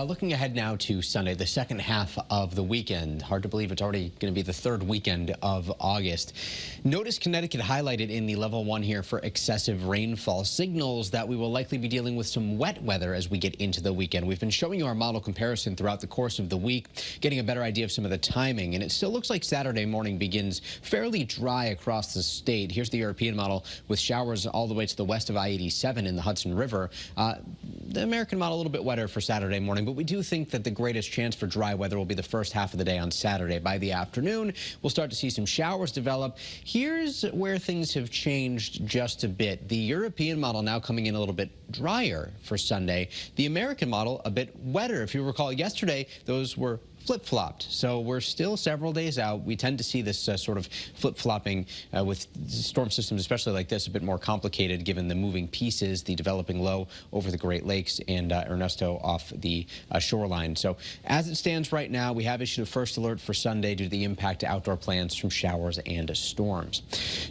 Looking ahead now to Sunday, the second half of the weekend. Hard to believe it's already going to be the third weekend of August. Notice Connecticut highlighted in the level 1 here for excessive rainfall. Signals that we will likely be dealing with some wet weather as we get into the weekend. We've been showing you our model comparison throughout the course of the week, getting a better idea of some of the timing. And it still looks like Saturday morning begins fairly dry across the state. Here's the European model with showers all the way to the west of I-87 in the Hudson River. The American model a little bit wetter for Saturday morning, but we do think that the greatest chance for dry weather will be the first half of the day on Saturday. By the afternoon, we'll start to see some showers develop. Here's where things have changed just a bit. The European model now coming in a little bit drier for Sunday. The American model a bit wetter. If you recall yesterday, those were flip-flopped. So we're still several days out. We tend to see this sort of flip-flopping with storm systems, especially like this, a bit more complicated given the moving pieces, the developing low over the Great Lakes and Ernesto off the shoreline. So as it stands right now, we have issued a first alert for Sunday due to the impact to outdoor plants from showers and storms.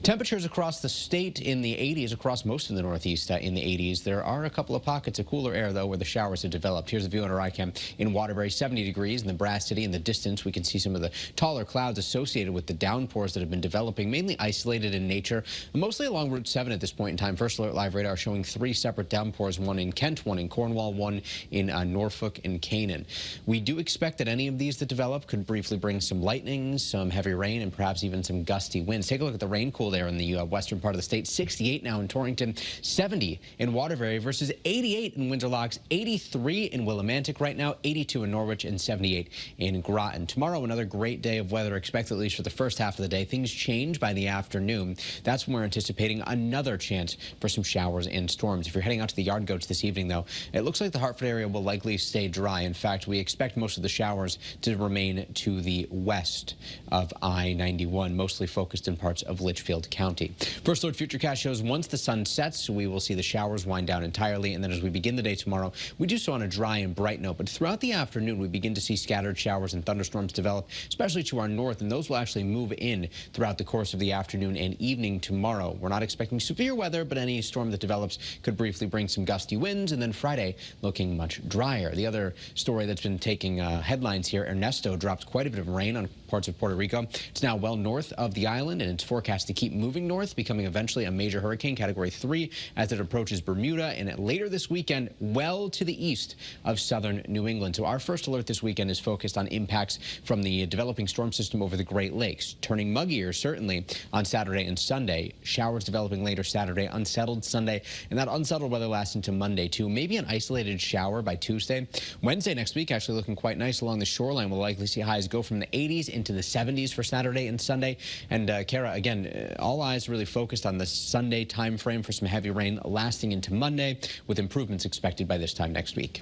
Temperatures across the state in the 80s, across most of the Northeast in the 80s. There are a couple of pockets of cooler air, though, where the showers have developed. Here's a view on our iCam in Waterbury, 70 degrees in the Brass City. In the distance, we can see some of the taller clouds associated with the downpours that have been developing, mainly isolated in nature, mostly along Route 7 at this point in time. First Alert Live radar showing 3 separate downpours, one in Kent, one in Cornwall, one in Norfolk and Canaan. We do expect that any of these that develop could briefly bring some lightning, some heavy rain, and perhaps even some gusty winds. Take a look at the rain-cooled air in the western part of the state. 68 now in Torrington, 70 in Waterbury versus 88 in Windsor Locks, 83 in Willimantic right now, 82 in Norwich, and 78 in Groton. Tomorrow, another great day of weather expected, at least for the first half of the day. Things change by the afternoon. That's when we're anticipating another chance for some showers and storms. If you're heading out to the yard goats this evening, though, it looks like the Hartford area will likely stay dry. In fact, we expect most of the showers to remain to the west of I-91, mostly focused in parts of Litchfield County. First Alert Futurecast shows once the sun sets, we will see the showers wind down entirely, and then as we begin the day tomorrow, we do so on a dry and bright note. But throughout the afternoon, we begin to see scattered showers and thunderstorms develop, especially to our north, and those will actually move in throughout the course of the afternoon and evening tomorrow. We're not expecting severe weather, but any storm that develops could briefly bring some gusty winds, and then Friday looking much drier. The other story that's been taking headlines here, Ernesto dropped quite a bit of rain on parts of Puerto Rico. It's now well north of the island, and it's forecast to keep moving north, becoming eventually a major hurricane, Category 3, as it approaches Bermuda, and later this weekend, well to the east of southern New England. So our first alert this weekend is focused on impacts from the developing storm system over the Great Lakes, turning muggier certainly on Saturday and Sunday. Showers developing later Saturday, unsettled Sunday, and that unsettled weather lasts into Monday too. Maybe an isolated shower by Tuesday. Wednesday next week actually looking quite nice along the shoreline. We'll likely see highs go from the 80s into the 70s for Saturday and Sunday. And Kara, again, all eyes really focused on the Sunday time frame for some heavy rain lasting into Monday, with improvements expected by this time next week.